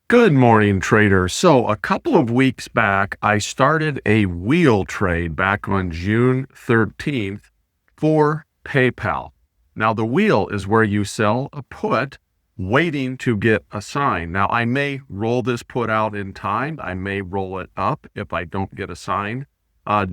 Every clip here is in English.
Good morning, traders. So a couple of weeks back, I started a wheel trade back on June 13th for PayPal. Now, the wheel is where you sell a put waiting to get a sign. Now, I may roll this put out in time. I may roll it up if I don't get a sign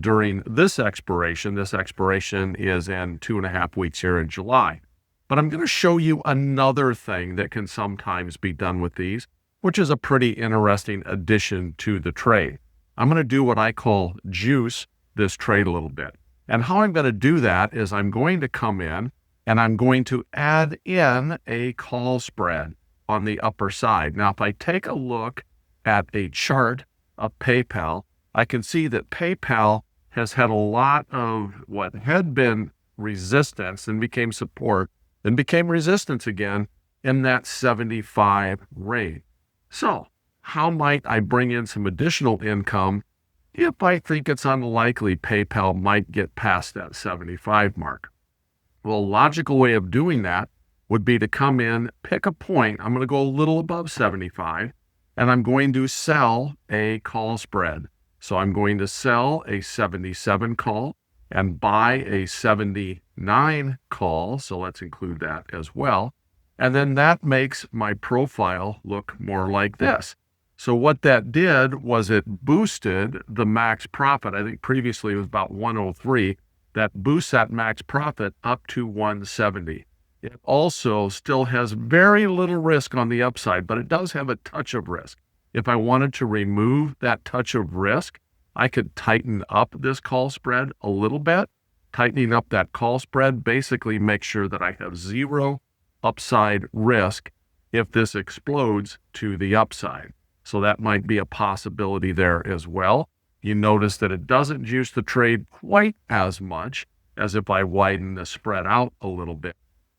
during this expiration. This expiration is in 2.5 weeks here in July. But I'm going to show you another thing that can sometimes be done with these, which is a pretty interesting addition to the trade. I'm going to do what I call juice this trade a little bit. And how I'm going to do that is I'm going to come in and I'm going to add in a call spread on the upper side. Now, if I take a look at a chart of PayPal, I can see that PayPal has had a lot of what had been resistance and became support and became resistance again in that 75 range. So how might I bring in some additional income if I think it's unlikely PayPal might get past that 75 mark? Well, a logical way of doing that would be to come in, pick a point. I'm going to go a little above 75, and I'm going to sell a call spread. So I'm going to sell a 77 call and buy a 79 call. So let's include that as well. And then that makes my profile look more like this. So what that did was it boosted the max profit. I think previously it was about 103. That boosts that max profit up to 170. It also still has very little risk on the upside, but it does have a touch of risk. If I wanted to remove that touch of risk, I could tighten up this call spread a little bit. Tightening up that call spread basically makes sure that I have zero upside risk if this explodes to the upside. So that might be a possibility there as well. You notice that it doesn't juice the trade quite as much as if I widen the spread out a little bit,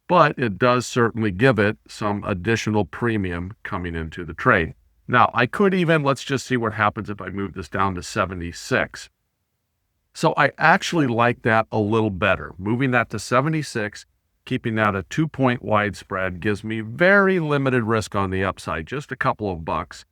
but it does certainly give it some additional premium coming into the trade. Now, I could even, let's just see what happens if I move this down to 76. So I actually like that a little better. Moving that to 76, keeping that a 2-point wide spread gives me very limited risk on the upside, just a couple of bucks.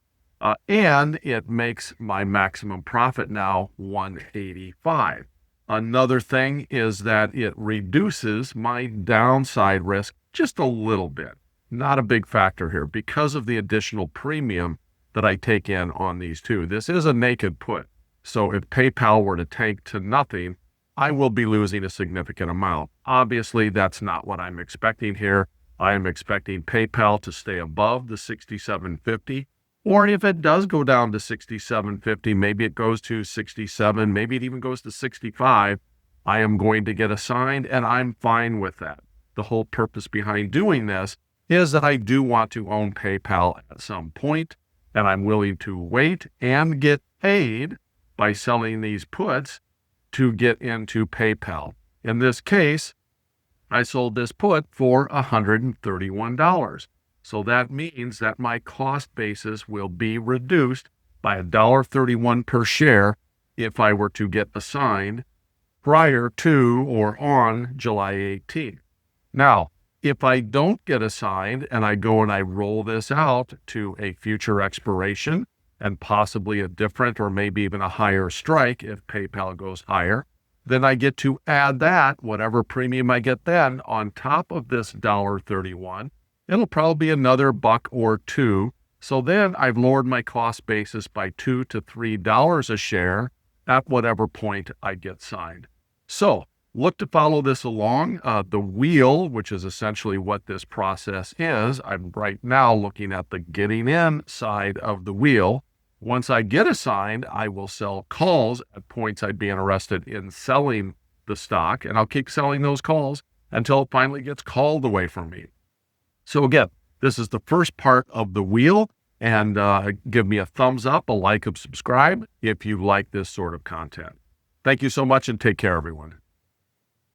And it makes my maximum profit now 185. Another thing is that it reduces my downside risk just a little bit. Not a big factor here because of the additional premium that I take in on these two. This is a naked put. So if PayPal were to tank to nothing, I will be losing a significant amount. Obviously, that's not what I'm expecting here. I am expecting PayPal to stay above the 67.50. Or if it does go down to 67.50, maybe it goes to 67, maybe it even goes to 65, I am going to get assigned, and I'm fine with that. The whole purpose behind doing this is that I do want to own PayPal at some point, and I'm willing to wait and get paid by selling these puts to get into PayPal. In this case, I sold this put for $131. So that means that my cost basis will be reduced by $1.31 per share if I were to get assigned prior to or on July 18th. Now, if I don't get assigned and I go and I roll this out to a future expiration and possibly a different or maybe even a higher strike if PayPal goes higher, then I get to add that, whatever premium I get then, on top of this $1.31. It'll probably be another buck or two. So then I've lowered my cost basis by $2 to $3 a share at whatever point I get signed. So look to follow this along. The wheel, which is essentially what this process is, I'm right now looking at the getting in side of the wheel. Once I get assigned, I will sell calls at points I'd be interested in selling the stock, and I'll keep selling those calls until it finally gets called away from me. So again, this is the first part of the wheel, and give me a thumbs up, a like, and subscribe if you like this sort of content. Thank you so much, and take care, everyone.